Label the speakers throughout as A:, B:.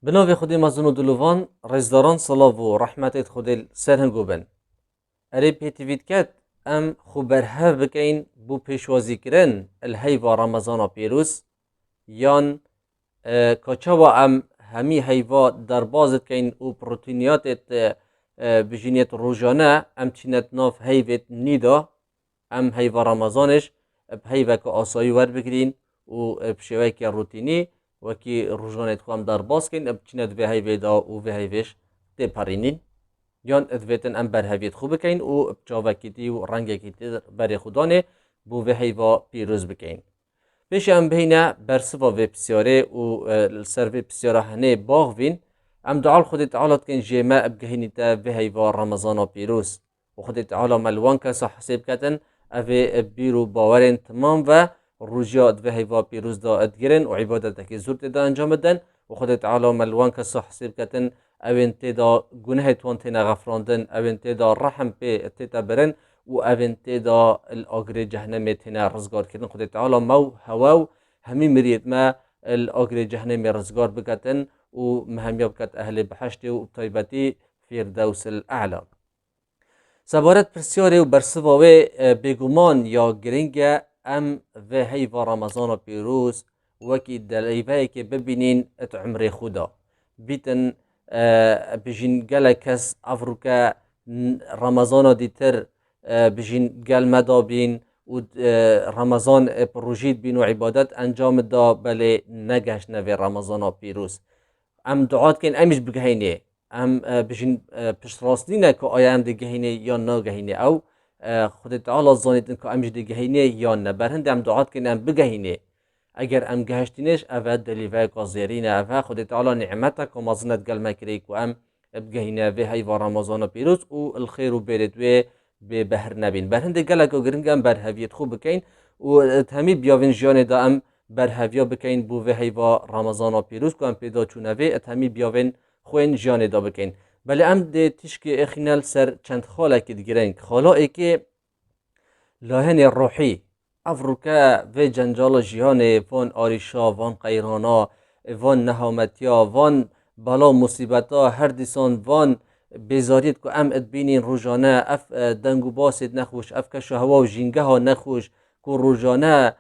A: بناوی خودی مزن و دلوان رزداران صلاة و رحمت خودی سر هنگو بن. اری پیتوید کت ام خوبر هف بکین بو پیشوازی کرن الهیوا رمضان پیروز یان کچاوا ام همی هیوا در بازد کین و پروتینیات بجینیت روزانه ام چینت ناف هیوت نیدا ام هیوا رمضانش بهیوه که آسایی ور بگیرین و بشوی که روتینی وکی روزانه خو ام در باز کن بچینت به هیوه دا و به هیوش تپرینین یان ادویتن ام بر هویت خوب بکین و بچاوکیتی و رنگکیتی بر خودانه بو به هیوا پیروز بکین پیش ام بینه برسوا و بسیاره و سر و بسیاره هنه باغ وین ام دعال خود تعالی کن جمع بگهینی تا به هیوا رمضان پیروز و خود تعالی ملوان کسا حساب کتن اوه بیرو باورن تمام و روجات به هیوا پیروز دا ادگرن و عبادت که زورت دا انجام دن و خود تعالی ملوان کسا حساب کتن اوین تدا گناه توان تینا غفراندن اوین تدا رحم پی تیتا برن و اوین تدا الاغر جهنم تینا رزگار کردن خود تعالی مو هواو همی مرید ما الاغر جهنم رزگار بکتن و مهمیاب کت اهل بحشت و طیبتی فردوس الاعلى سبارت پرسیاره و برسواوه بگمان یا گرنگه ام و هیوا رمضان پیروز وکی دلیوه که ببینین ات عمر خدا بیتن بجین گل کس افروکا رمضان دیتر بجین گل مدابین و رمضان پروژید بین و عبادت انجام دا بله نگهش نوی رمضان پیروز ام دعات کن امیش بگهینه ام بجین پشت راستی نه که آیا ام دیگهینه یا نگهینه او خود تعالی زانیتن که امیش دیگهینه یا نه برهند ام دعات کن ام بگهینه اگر ام گهشتینش اوه دلیوه کازیرینه اوه خود تعالی نعمتا که مازنت گل مکریک و ام بگهینه و هیوا رمضان پیروز و الخیر و بیرد و به بهر نبین برهند گلک و گرنگ ام بر هویت خوب بکین و تمی بیاوین جیان دا ام بر هویا بکین بو و هیوا رمضان پیروز که ام پیدا چونه و تمی بیاوین خوین جیان دا بکین بله ام ده تشک اخینال سر چند خاله که دیگرین خاله که لاهن روحی افروکا و جنجال جهان وان آریشا وان قیرانا وان نهامتیا وان بلا مصیبتا هر دیسان وان بیزاریت که ام ادبینین روزانه اف دنگو باسد نخوش اف کشو هوا و جینگه ها نخوش که روزانه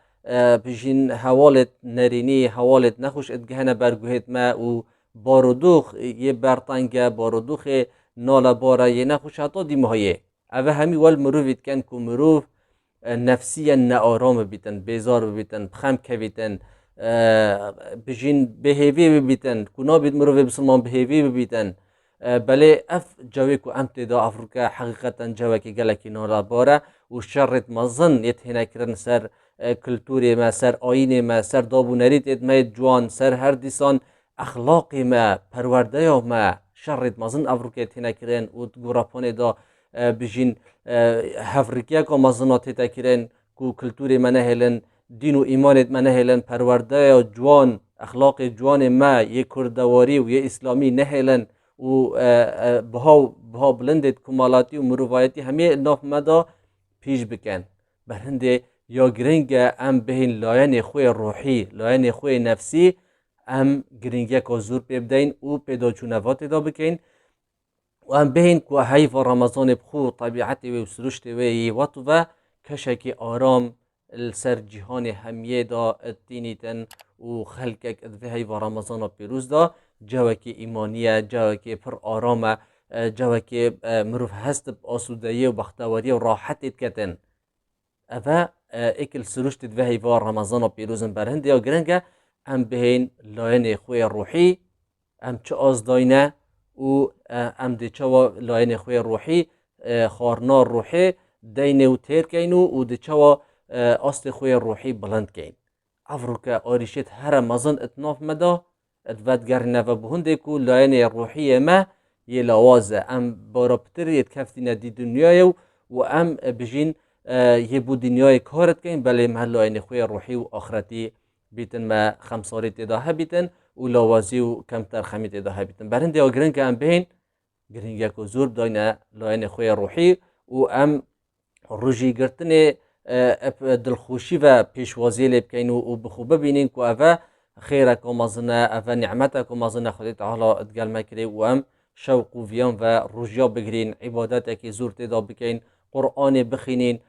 A: بجین حوالت نرینی حوالت نخوش ادگهنه برگوهت ما و بارودوخ یه برطنگه بارودوخ نالا باره یه نخوش حتی دیمهایه اوه همی وال مروفید کن که مروف نفسیا نآرام بیتن بیزار بیتن بخم کویتن بجین بهیوی بیتن کنا بیت مروف بسلمان بهیوی بیتن بله اف جوی کو امت دا افریقا حقیقتا جوی که گلکی نالا باره و شرط مزن یتهنه کرن سر کلتوری ما سر آین ما سر دابونریت ادمه جوان سر هر دیسان اخلاق ما پرورده ما شرط مزن افریقا یتهنه کرن و گراپانه دا بجین هفریکیا که مزنات تکرین کو کلتور منه هلن دین و ایمانت منه هلن پرورده جوان اخلاق جوان ما یه کردواری و یه اسلامی نه هلن و بها بلندت کمالاتی و مروایتی همه ناف مدا پیش بکن برهنده یا گرنگ ام بهین لاین خوی روحی لاین خوی نفسی ام گرنگی که زور پیبدین و پیدا چونوات دا بکن و ام بهین که هیوا رمضان بخو طبیعتی و سروشت و یواتو و کشکی آرام السر جهان همیه دا اتینیتن و خلقک ادوه هیوا رمضان پیروز دا جوکی ایمانیه جوکی پر آرامه جوکی مروف هست آسودهی و بختواری و راحتت کتن اوه اکل سروشت ادوه هیوا رمضان پیروزن برهند یا گرنگه ام بهین لاین خوی روحی ام چه آزداینه و ام دی چوا لاین خوی روحی خارنا روحی دینه و تیر کینو و دی چوا اصل خوی روحی بلند کین افروکا آریشت هر مزن اتناف مدا ادوات گرنه و بهنده کو لاین روحی ما یه لوازه ام بارابتر یت کفتینه دی دنیای و ام بجین یه بو دنیای کارت کین بله محل لاین خوی روحی و آخرتی بیتن ما خمساری تداها بیتن و لوازی و کمتر خمیت تداها بیتن برنده و گرنگ ام بین گرنگ کو زور داینه لاین خوی روحی و ام روژی گرتن دلخوشی و پیشوازی لب کین و بخو ببینین که اوه خیرک و مزنه و نعمتک و مزنه خود تعالی ادگل مکری و ام شوق و ویان و رجیا بگرین عبادت که زور تدا بکین قرآن بخینین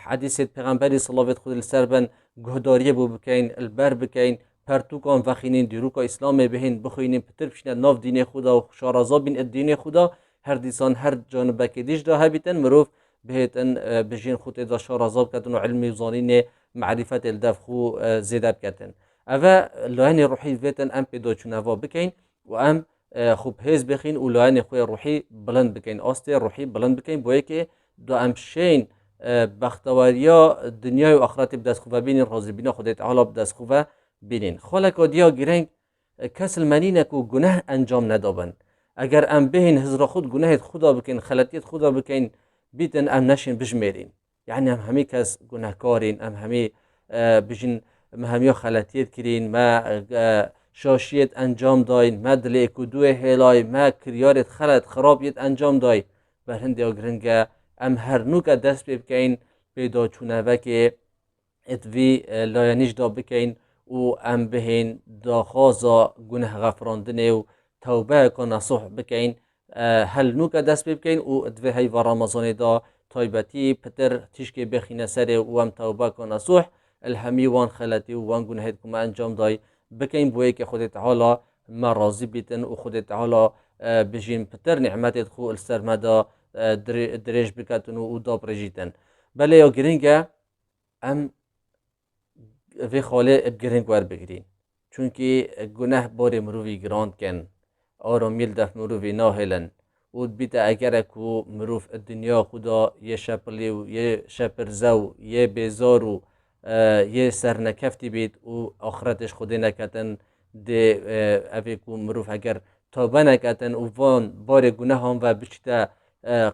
A: حدیث پیغمبری صلوات خود السربن گهداری بو بکین البر بکین پرتوکان وخینین دیروکا اسلام بهین بخوینین پتر بشین ناف دین خدا و شارازا بین دین خدا هر دیسان هر جانب که دیش دا هبیتن مروف بهتن بجین خود دا شارازا بکتن و علمی وزانین معرفت الدف خو زیده بکتن اوه لاین روحی ویتن ام پیدا چونوا بکین و ام خوب هیز بخین و لاین خوی روحی بلند بکین آسته روحی بلند بکین بوی که دو ام شین بختواریا دنیای و آخرت بدست خوبه بینین راضی بینا خود تعالی بدست خوبه بینین خالک دیا گرنگ کسل منینه که گناه انجام ندابن اگر ام بهین هزرا خود گناهت خدا بکن خلطیت خدا بکن بیتن ام نشین بجمیرین یعنی ام همی کس گناهکارین ام همی بجین همی خلطیت کرین ما شاشیت انجام داین ما دل اکودوه هلای ما کریارت خلط خرابیت انجام دای بر هندی آگرنگه ام هر نوک دست بکن پیدا چونه وکه اتوی لایانیش دا بکن و ام بهین داخازا گناه غفراندنه و توبه کن نصوح بکن هل نوک دست بکن و اتوی هی و رمضان دا تایبتی پتر تیشکی بخینه سر و ام توبه کن نصوح الهمی وان خلطی و وان گناهت کما انجام دای بکن بوی که خود تعالی ما راضی بیتن و خود تعالی بجین پتر نعمتت خو السرمدا دريج بكاتن ودا بريجيتن بله يا گرینگه ام في خاله بگرینگ ور بگرین چونکی گناه بار مروی گراند کن آرامیل دف مروی ناهلن و بیت اگر کو مروف الدنیا خدا یه شپلی و یه شپرزو یه بیزارو یه سرنکفتی بید و آخرتش خودی نکتن ده اوی کو مروف اگر توبه نکتن و وان بار گناه هم و بچته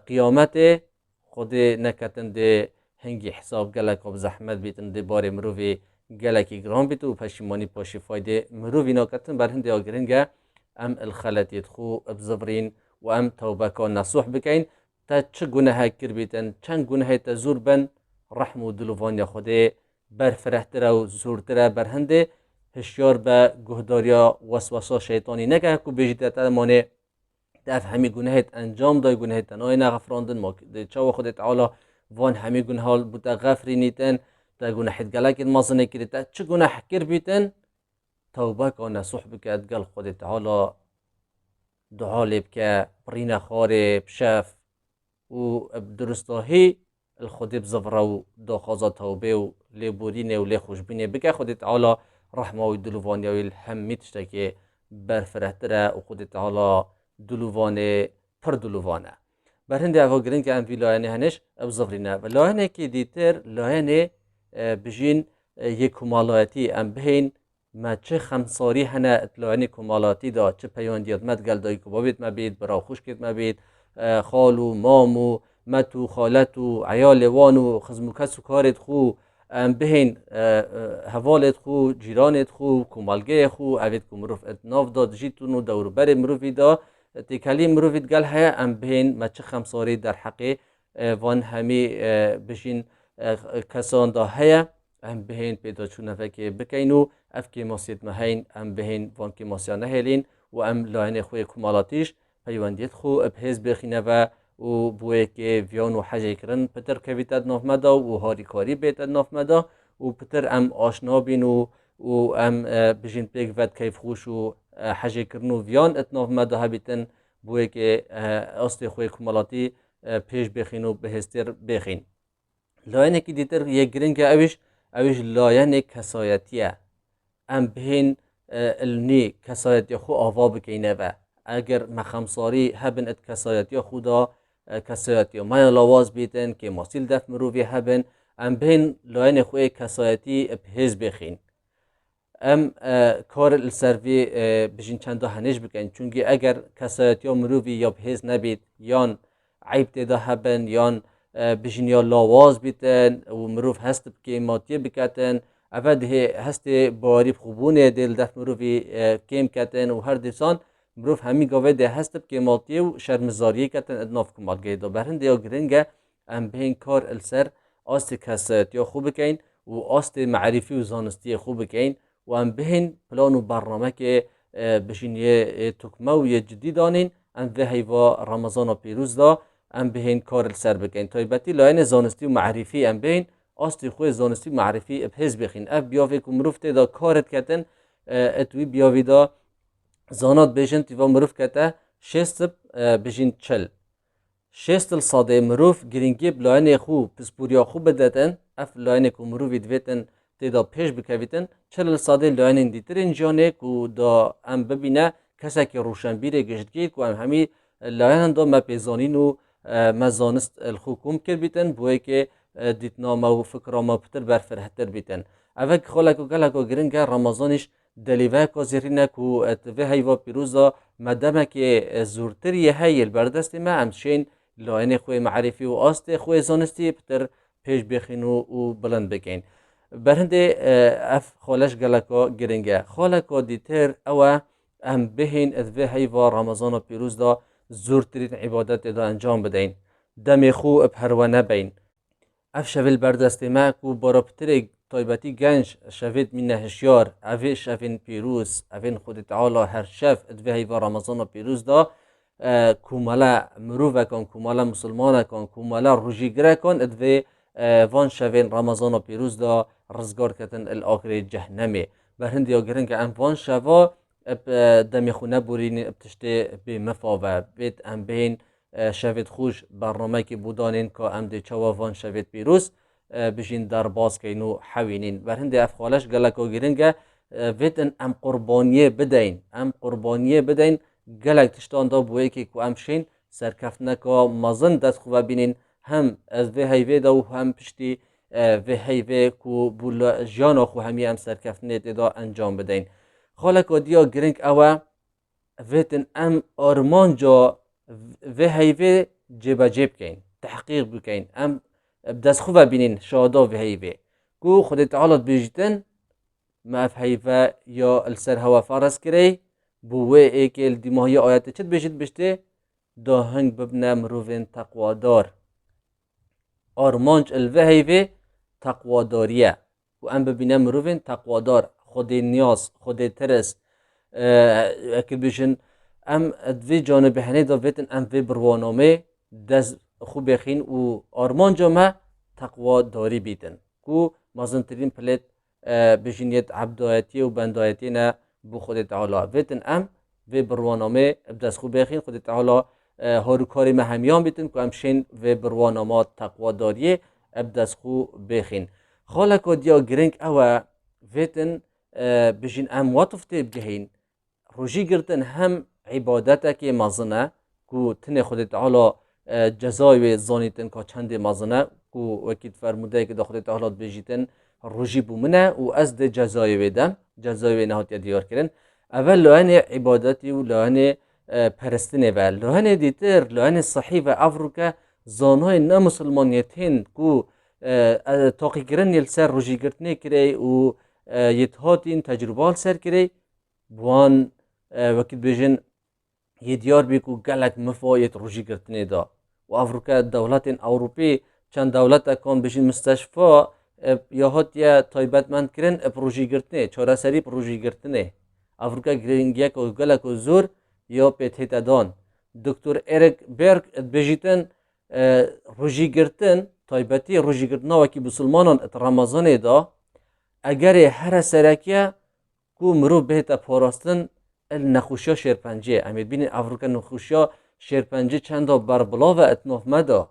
A: قیامت خود نکتن ده هنگی حساب گلک و زحمت بیتن ده بار مروی گلکی گرام بیت و پشیمانی پاشی فایده مروی نکتن بر هنده آگرینگه ام الخلطیت خو بزبرین و ام توبه کن نصوح بکین تا چه گناه کر بیتن چند گناه تا زور بن رحم و دلوان خوده بر فرحتره و زورتره بر هنده هشیار به گهداریا وسوسا شیطانی نگه که بیجیده تا مانه دف همی گناهت انجام دای گناهت نای نغفراندن ما چاو خود تعالی وان همی گناه بوده غفری نیتن تا گناهت گلک مازنه کری تا چه گناه کر بیتن توبه کن نصوح بکد گل خود تعالی دعا لب که برین خاره بشف و بدرستاهی الخود بزفره و داخازا توبه و لبورینه و لخوشبینه بکه خود تعالی رحمه و دلوانیه و الهمی تشتکه برفرهتره و خود تعالی دلوانه پر دلوانه بر هنده اوه گرین که ام وی لاینه هنش ابزفرینه و لاینه که دیتر لاینه بجین یک کمالایتی ام بهین ما چه خمساری هنه اتلاینه کمالاتی دا چه پیاندیت مد گلدایی که بابید ما بید برا خوشکت ما بید خالو مامو متو خالتو عیال وانو خزمو کسو کارت خو ام بهین حوالت خو جیرانت خو کمالگه خو اوید که مروف اتناف داد جیتونو دور بر مروفی دا تکلی مروفید گل های ام بهین ما چه خمساری در حقی وان همی بشین کسان دا های ام بهین پیدا چونه فکر بکینو اف که ماسید مهین ام بهین وان که ماسیا نهلین و ام لاین خوی کمالاتیش پیوندیت خو ابهز بخینه و بوی که ویان و حجه کرن پتر کویتد ناف مدا و هاری کاری بیتد ناف مدا و پتر ام آشنا بین و ام بجین پیک ود کیف خوش و حجه کرن و ویان اتناف مدا هبیتن بوی که اصل خوی کمالاتی پیش بخین و بهستر بخین لاینه که دیتر یک گرین که اوش لاینه کسایتیه ام بهین النی کسایتی خو آوا بکینه و اگر مخمساری هبن ات کسایتی خدا کسایتی ما لواز بیتن که ماسیل دف مروی هبن ام بهین لاین خوی کسایتی بهز بخین ام کار السروی بجین چنده هنش بکن چونکه اگر کسایتی مروی یا بهز نبید یان عیب تدا هبن یان بجین یا لواز بیتن و مروف هست که ماتی بکتن اول هست باری خوبونه دل دف مروی کم کتن و هر دیسان مروف همی گاوه ده هست که ماتی و شرمزاری کتن ادناف کمال گیدا برهنده یا گرنگه ام بهین کار السر آست کسایت یا خوب کین و آست معرفی و زانستی خوب کین و ام بهین پلان و برنامه که بشین یه تکمه و یه جدی دانین ام به هیوا رمضان پیروز دا ام بهین کار سر بکن تایبتی لاین زانستی و معرفی ام بهین آستی خوی زانستی و معرفی ابهز بخین اف بیاوی که مروف تیدا کارت کتن اتوی بیاوی دا زانات بیشن تیوا مروف کته شست بجین چل شست الصاده مروف گرینگی بلاین خو پسپوریا خو بدتن اف لاین کو مروفی دویتن تیدا پیش بکویتن چل الصاده لاین دیترین جانه کو دا ام ببینه کسی که روشن بیره گشت گیر کو ام همی لاین دا مپیزانین و مزانست الحکوم کر بیتن بوی که دیتنامه و فکرامه پتر برفرهتر بیتن اوه که خاله که گله که گرنگه رمضانش دلیوه که زیرینه که اتوه هیوا پیروزا مدامه که زورتری هیل بردستی ما همچین لاین خوی معرفی و آست خوی زانستی پتر پیش بخین و بلند بکین برهنده اف خالش گله که گرنگه خاله که دیتر اوه ام بهین اتوه هیوا رمضان پیروز دا زورترین عبادت دا انجام بدین دم خو بهروانه بین اف شویل بردست ما کو بارابتر تایبتی گنج شوید من هشیار اوه شوین پیروز اوین خود تعالی هر شف ادوه هیوا رمضان پیروز دا کومالا مروفه کن کومالا مسلمانه کن کومالا روژیگره کن ادوه وان شوین رمضان پیروز دا رزگار کتن الاخر جهنمه برهند یا گرن که ام وان شوا دمی خونه بورین ابتشته به مفاوه بیت ام بین شوید خوش برنامه که بودانین که ام دی چواوان شوید پیروز بجین در باز کینو حوینین برهنده افخالش گلکو گیرنگه ویتن ام قربانیه بدین ام قربانیه بدین گلک تشتان دا بوی که ام شین سرکفتنه که مزن دست خوبه بینین هم از وی هیوه دا و هم پشتی وی هیوه که بول جانا خو همی ام سرکفتنه دا انجام بدین خالکو دیا گرنگ اوه ویتن ام آرمان جا و هیوه جیب جیب کن تحقیق بکن ام بدست خوبه بینین شادا و هیوه کو خود تعالی بیجتن ما اف هیوه یا السر هوا فارس کری بوه ایکل دیماهی آیت چد بیجت بشته دا هنگ ببنه مروفین تقوادار آرمانج الوه هیوه تقواداریه و ام ببینه مروفین تقوادار خود نیاز خود ترس اکل بیشن ام دوی جانب هنه دا ویتن ام وی بروانامه دست خوب بخین و آرمان جامعه تقوا داری بیتن کو مازنترین پلیت بجینیت عبدایتی و بندایتی نه بو خود تعالی ویتن ام وی بروانامه دست خوب بخین خود تعالی هاروکاری مهمیان بیتن که همشین وی بروانامه تقوا داری دست خوب بخین خالکو دیا گرنگ اوه ویتن بجین ام واتفته بگهین روژی گرتن هم عبادت که مازنه کو تن خود تعالی جزای زانیتن که چند مازنه کو وکیت فرموده که دا خود تعالی بجیتن روژی بومنه و از ده جزای ویدم جزای نهات دیار کردن اول لعن عبادتی و لعن پرستنه و لعن دیتر لعن صحیح و افروکه زانهای نمسلمانیتین کو تاقی کرن یل سر روژی گرتنه کری و یتهاتین تجربال سر کری بوان وکیت بجن یه دیار بیکو گلک مفاید روژی گرتنه دا و افریقا دولت اروپی چند دولت کن بشین مستشفا یا هات یا تایبت مند کرن روژی گرتنه چاره سری روژی گرتنه افریقا گرینگیا که گلک و زور یا پیتهت دان دکتر اریک برگ بجیتن روژی گرتن تایبتی روژی گرتنه وکی بسلمانان رمضان دا اگر هر سرکیه کو مرو بهت پاراستن نخوشیا شیرپنجه امید بین افریقا نخوشیا شیرپنجه چند تا بربلا و اتناف مدا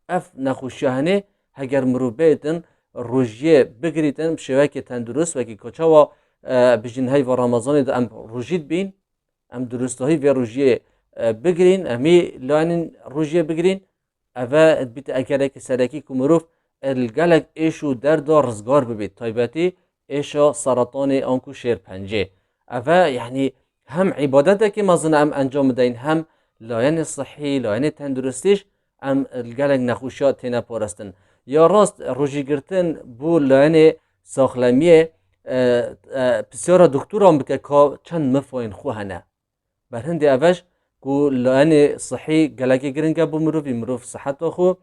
A: اف نخوشیا هنه اگر مرو بیتن روژیه بگریتن بشوه که تندرست و که کچا و بجین های و رمضان دا ام روژید بین ام درسته های و روژیه بگرین امی لعنین روژیه بگرین اوه بیت اگر که سرکی که مروف الگلک ایشو درد رزگار ببید تایبتی ایشا سرطان آنکو شیرپنجه اوه یعنی هم عبادت که مازن ام انجام دین هم لاین صحی لاین تندرستیش ام الگلک نخوشات تینا پارستن یا راست روژی گرتن بو لاین ساخلمیه بسیار دکتور هم بکه که چند مفاین خو هنه بر هنده اوش که لاین صحی گلکی گرنگه بو مروف صحت خو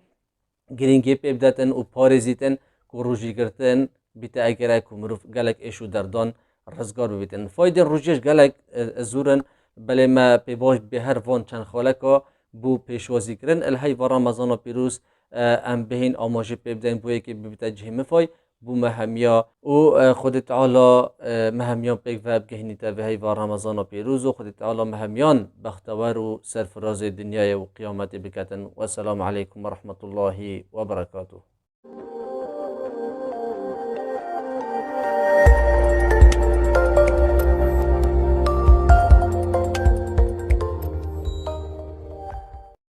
A: گرنگی پیبدتن و پارزیتن که روژی گرتن بیت اگر که مروف گلک ایشو دردان رزگار ببیتن فایده روجش گلک زورن بله ما پیباش به هر وان چند خالکا بو پیشوازی کرن الهی و رمضان پیروز ام بهین آماجه پیبدن بوی که ببیت جهمه فای بو مهمیا و خود تعالی مهمیان پیک و بگهنی تا به هی و رمضان پیروز و خود تعالی مهمیان بختور و سرفراز دنیای و قیامت بکتن و السلام علیکم و رحمت الله و برکاته.